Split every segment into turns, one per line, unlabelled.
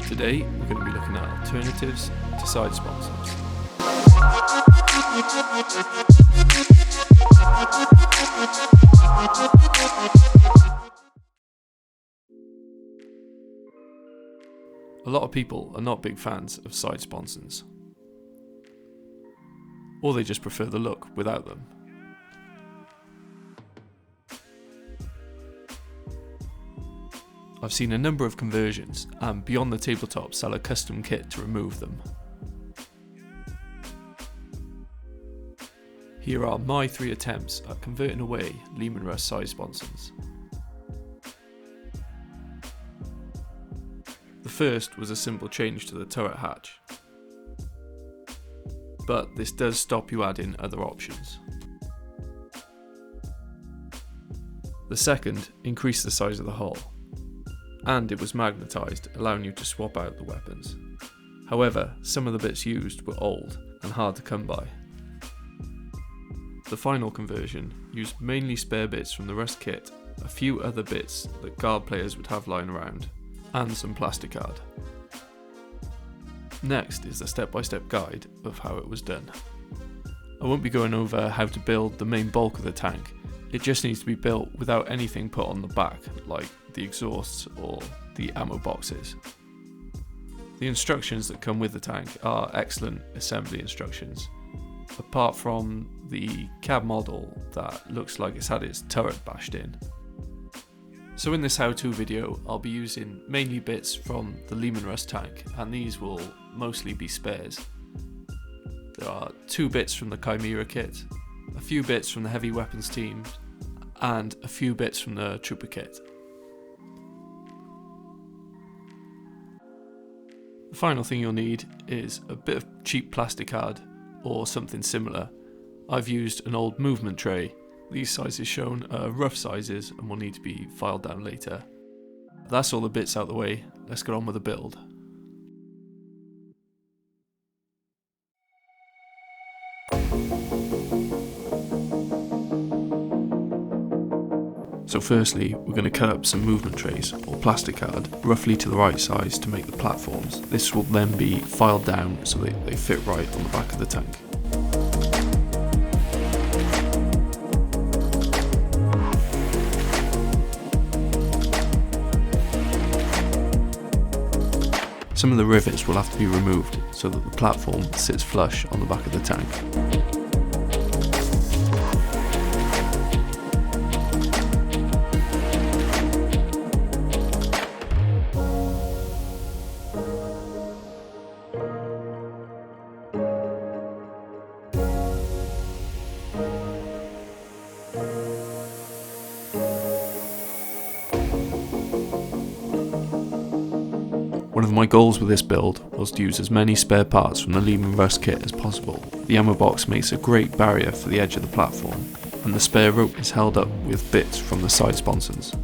Today we're going to be looking at alternatives to side sponsons. A lot of people are not big fans of side sponsons, or they just prefer the look without them. I've seen a number of conversions and Beyond the Tabletop sell a custom kit to remove them. Here are my 3 attempts at converting away Leman Russ side sponsons. The first was a simple change to the turret hatch, but this does stop you adding other options. The second increased the size of the hull, and it was magnetised, allowing you to swap out the weapons. However, some of the bits used were old and hard to come by. The final conversion used mainly spare bits from the Rust kit, a few other bits that guard players would have lying around, and some plasticard. Next is the step-by-step guide of how it was done. I won't be going over how to build the main bulk of the tank. It just needs to be built without anything put on the back, like the exhausts or the ammo boxes. The instructions that come with the tank are excellent assembly instructions, apart from the cab model that looks like it's had its turret bashed in. So in this how-to video, I'll be using mainly bits from the Leman Russ tank, and these will mostly be spares. There are 2 bits from the Chimera kit, a few bits from the heavy weapons team, and a few bits from the trooper kit. The final thing you'll need is a bit of cheap plasticard or something similar. I've used an old movement tray. These sizes shown are rough sizes and will need to be filed down later. That's all the bits out the way, let's get on with the build. So firstly, we're going to cut up some movement trays or plasticard roughly to the right size to make the platforms. This will then be filed down so they fit right on the back of the tank. Some of the rivets will have to be removed so that the platform sits flush on the back of the tank. One of my goals with this build was to use as many spare parts from the Leman Russ kit as possible. The ammo box makes a great barrier for the edge of the platform, and the spare rope is held up with bits from the side sponsons.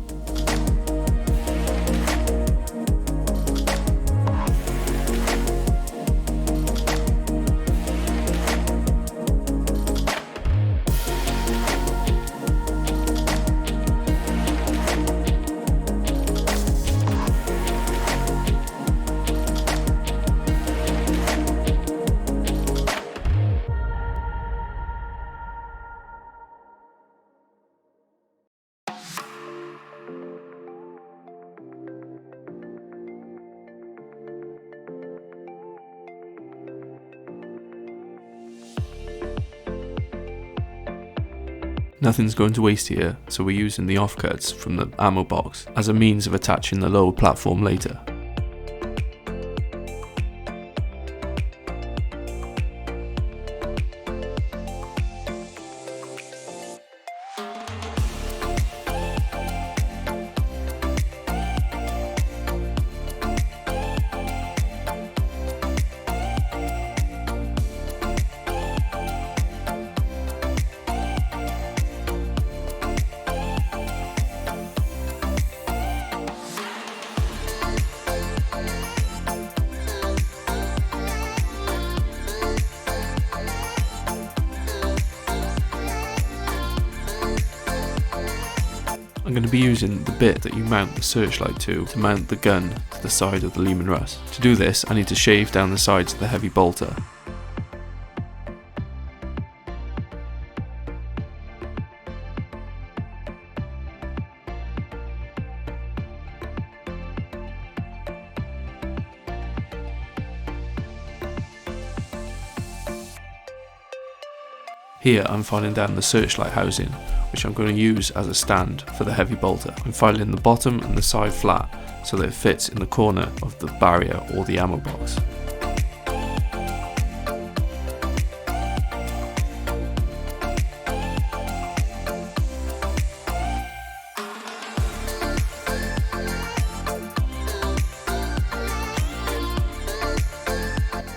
Nothing's going to waste here, so we're using the offcuts from the ammo box as a means of attaching the lower platform later. going to be using the bit that you mount the searchlight to mount the gun to the side of the Leman Russ. To do this, I need to shave down the sides of the heavy bolter. Here I'm filing down the searchlight housing, which I'm going to use as a stand for the heavy bolter. I'm filing the bottom and the side flat so that it fits in the corner of the barrier or the ammo box.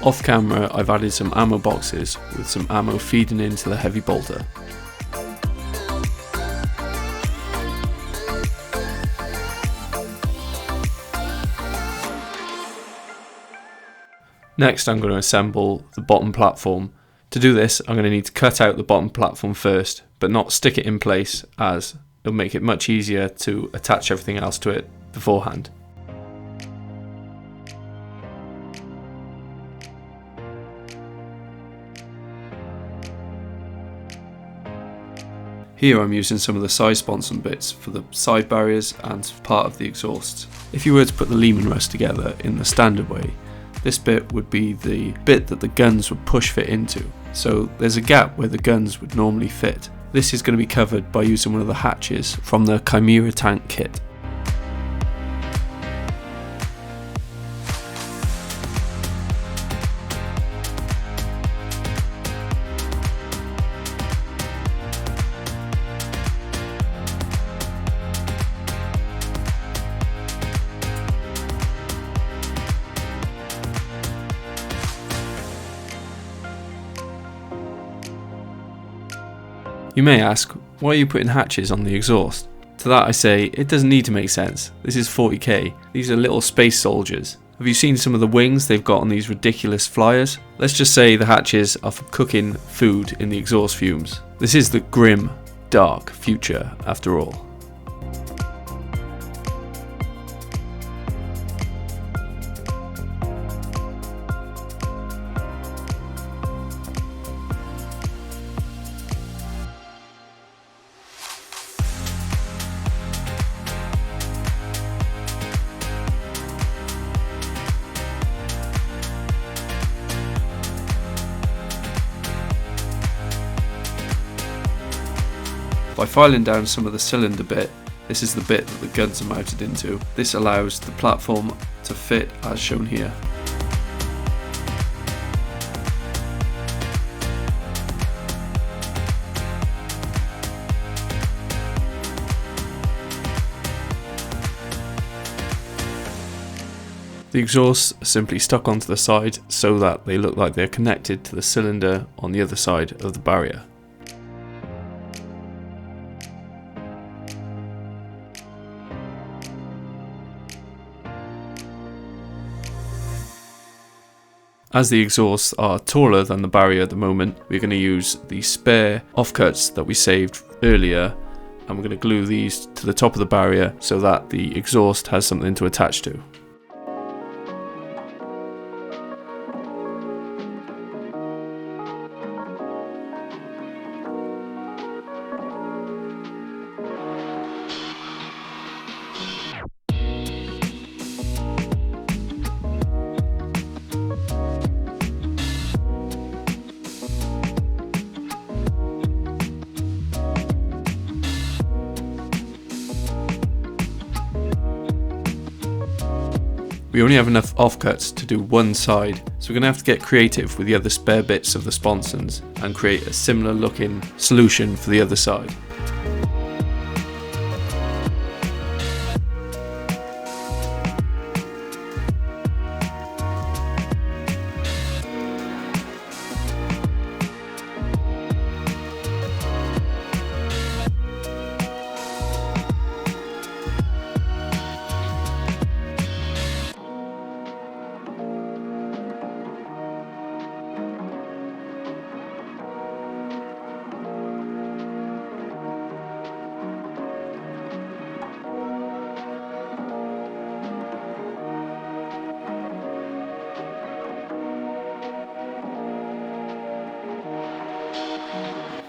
Off camera, I've added some ammo boxes with some ammo feeding into the heavy bolter. Next, I'm going to assemble the bottom platform. To do this, I'm going to need to cut out the bottom platform first, but not stick it in place, as it'll make it much easier to attach everything else to it beforehand. Here I'm using some of the side sponson bits for the side barriers and part of the exhausts. If you were to put the Leman Russ together in the standard way, this bit would be the bit that the guns would push fit into. So there's a gap where the guns would normally fit. This is going to be covered by using one of the hatches from the Chimera tank kit. You may ask, why are you putting hatches on the exhaust? To that I say, it doesn't need to make sense. This is 40k. These are little space soldiers. Have you seen some of the wings they've got on these ridiculous flyers? Let's just say the hatches are for cooking food in the exhaust fumes. This is the grim, dark future after all. By filing down some of the cylinder bit, this is the bit that the guns are mounted into. This allows the platform to fit as shown here. The exhausts are simply stuck onto the side so that they look like they're connected to the cylinder on the other side of the barrier. As the exhausts are taller than the barrier at the moment, we're going to use the spare offcuts that we saved earlier, and we're going to glue these to the top of the barrier so that the exhaust has something to attach to. We only have enough offcuts to do one side, so we're going to have to get creative with the other spare bits of the sponsons and create a similar looking solution for the other side.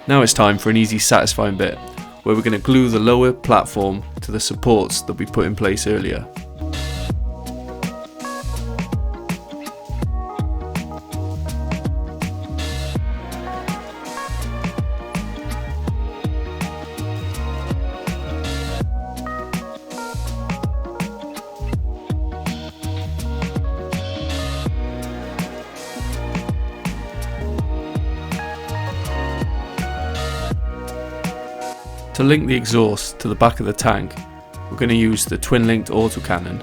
Now it's time for an easy, satisfying bit, where we're going to glue the lower platform to the supports that we put in place earlier. To link the exhaust to the back of the tank, we're going to use the Twinlinked Autocannon.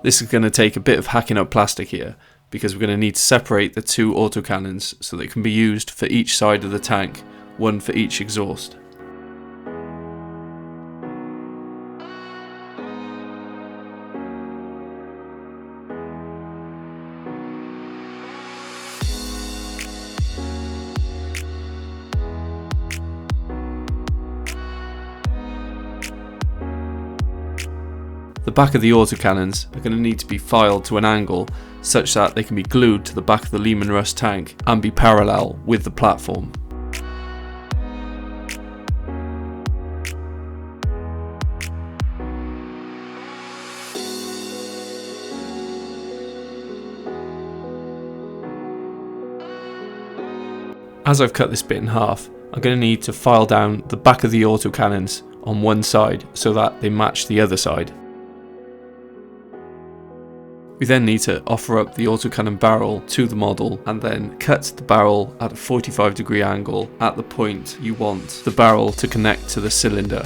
This is going to take a bit of hacking up plastic here, because we're going to need to separate the two autocannons so they can be used for each side of the tank, one for each exhaust. The back of the autocannons are going to need to be filed to an angle such that they can be glued to the back of the Leman Russ tank and be parallel with the platform. As I've cut this bit in half, I'm going to need to file down the back of the autocannons on one side so that they match the other side. We then need to offer up the autocannon barrel to the model and then cut the barrel at a 45-degree angle at the point you want the barrel to connect to the cylinder.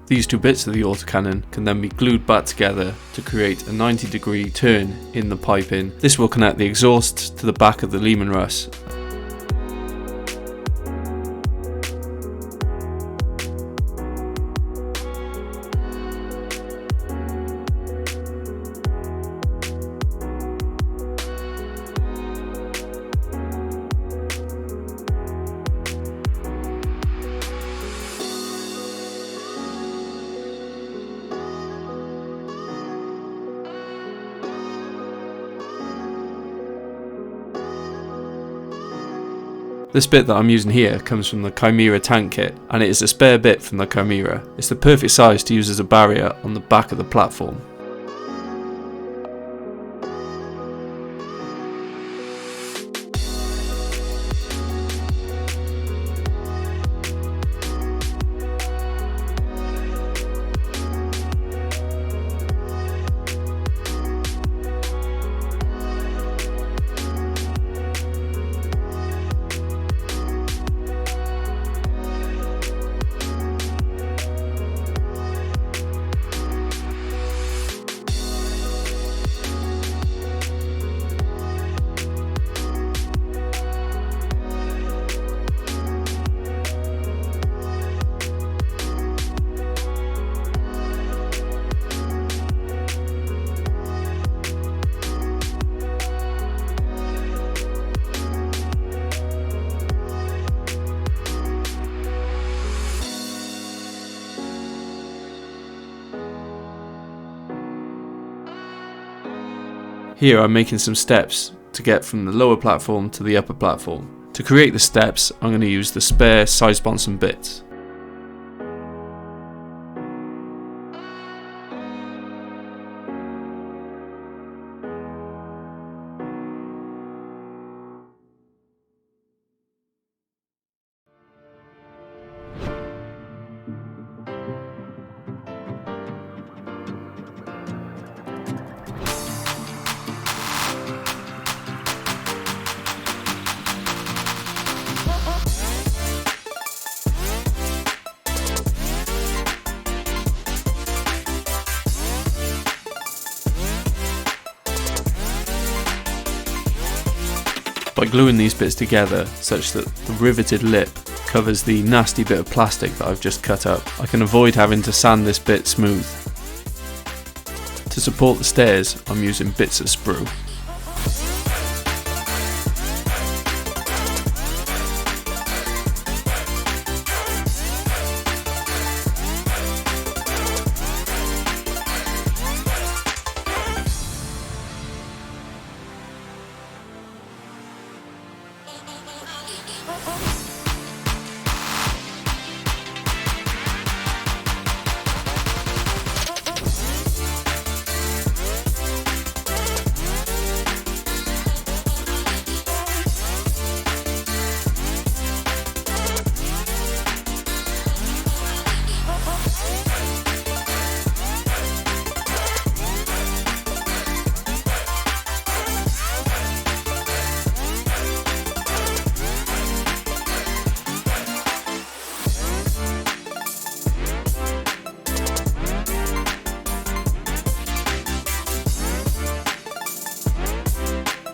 These two bits of the autocannon can then be glued back together to create a 90-degree turn in the piping. This will connect the exhaust to the back of the Leman Russ. This bit that I'm using here comes from the Chimera tank kit, and it is a spare bit from the Chimera. It's the perfect size to use as a barrier on the back of the platform. Here I'm making some steps to get from the lower platform to the upper platform. To create the steps, I'm going to use the spare side sponson bits. By gluing these bits together such that the riveted lip covers the nasty bit of plastic that I've just cut up, I can avoid having to sand this bit smooth. To support the stairs, I'm using bits of sprue.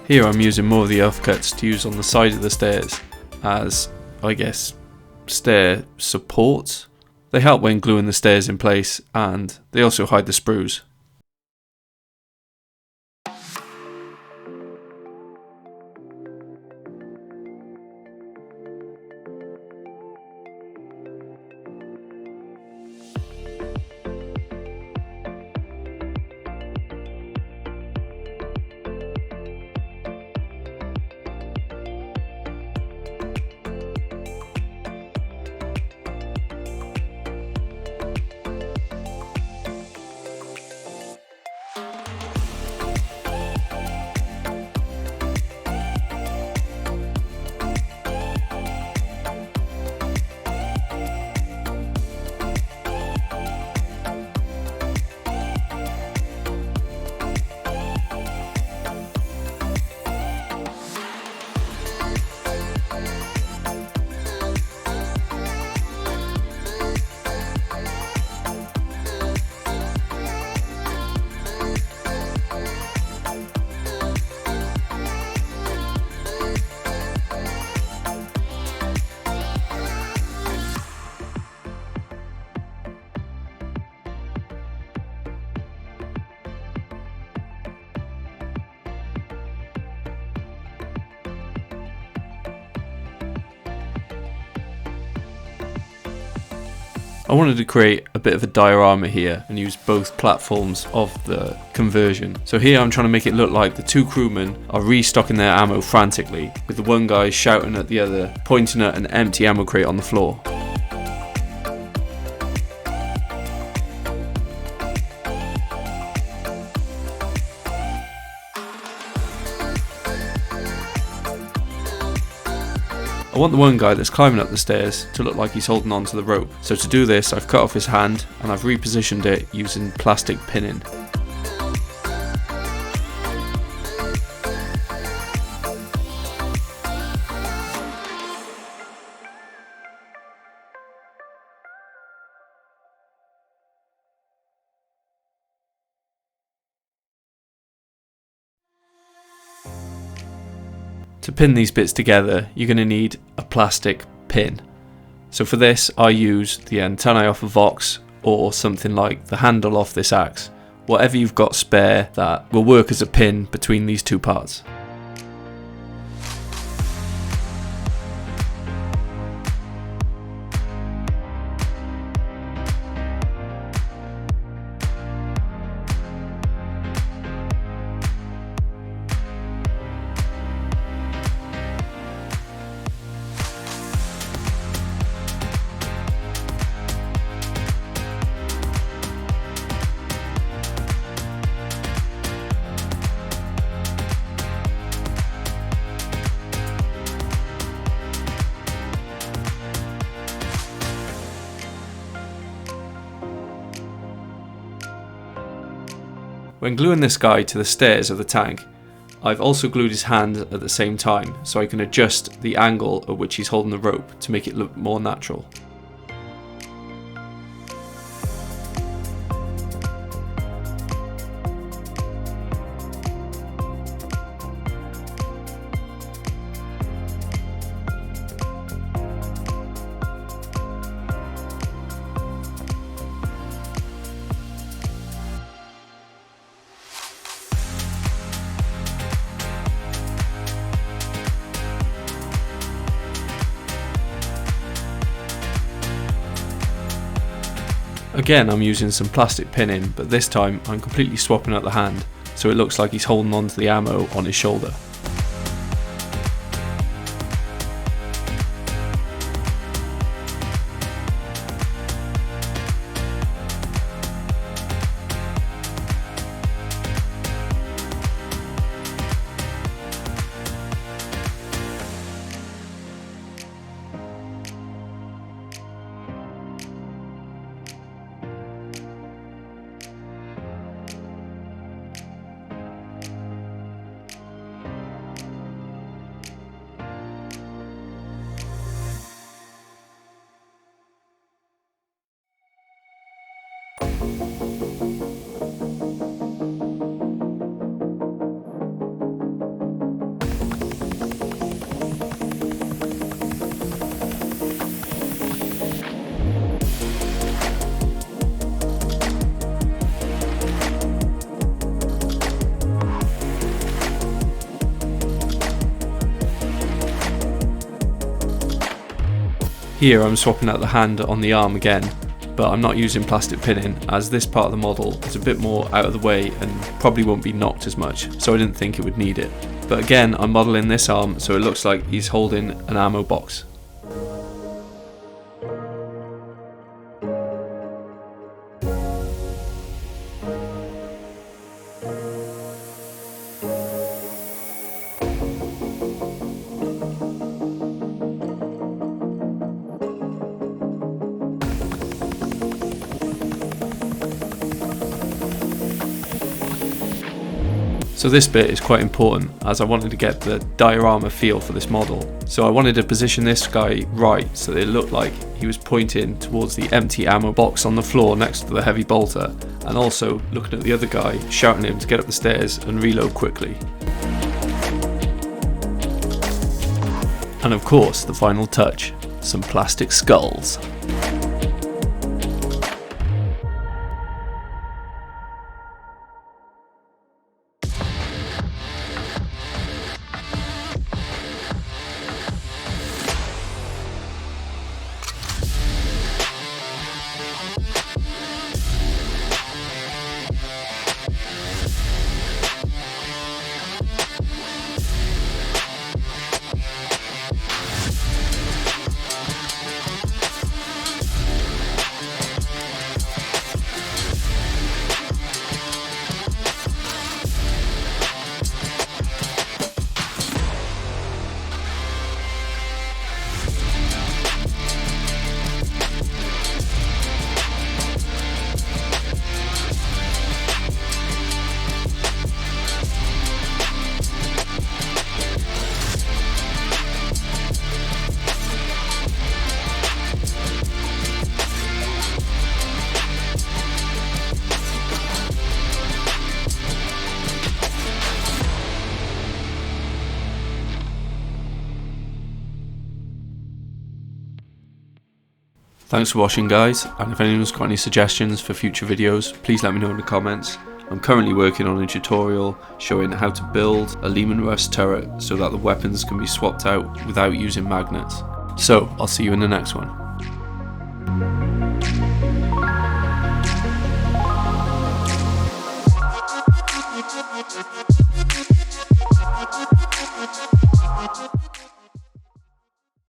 Here I'm using more of the offcuts to use on the side of the stairs as, I guess, stair supports. They help when gluing the stairs in place, and they also hide the sprues. I wanted to create a bit of a diorama here and use both platforms of the conversion. So here I'm trying to make it look like the two crewmen are restocking their ammo frantically, with the one guy shouting at the other, pointing at an empty ammo crate on the floor. I want the one guy that's climbing up the stairs to look like he's holding on to the rope. So to do this, I've cut off his hand and I've repositioned it using plastic pinning. To pin these bits together, you're going to need a plastic pin. So for this, I use the antennae off a Vox or something like the handle off this axe. Whatever you've got spare that will work as a pin between these two parts. When gluing this guy to the stairs of the tank, I've also glued his hand at the same time so I can adjust the angle at which he's holding the rope to make it look more natural. Again, I'm using some plastic pinning, but this time I'm completely swapping out the hand, so it looks like he's holding on to the ammo on his shoulder. Here I'm swapping out the hand on the arm again, but I'm not using plastic pinning as this part of the model is a bit more out of the way and probably won't be knocked as much, so I didn't think it would need it. But again, I'm modelling this arm so it looks like he's holding an ammo box. So this bit is quite important as I wanted to get the diorama feel for this model. So I wanted to position this guy right so that it looked like he was pointing towards the empty ammo box on the floor next to the heavy bolter, and also looking at the other guy, shouting at him to get up the stairs and reload quickly. And of course, the final touch, some plastic skulls. Thanks for watching guys, and if anyone's got any suggestions for future videos, please let me know in the comments. I'm currently working on a tutorial showing how to build a Leman Russ turret so that the weapons can be swapped out without using magnets. So, I'll see you in the next one.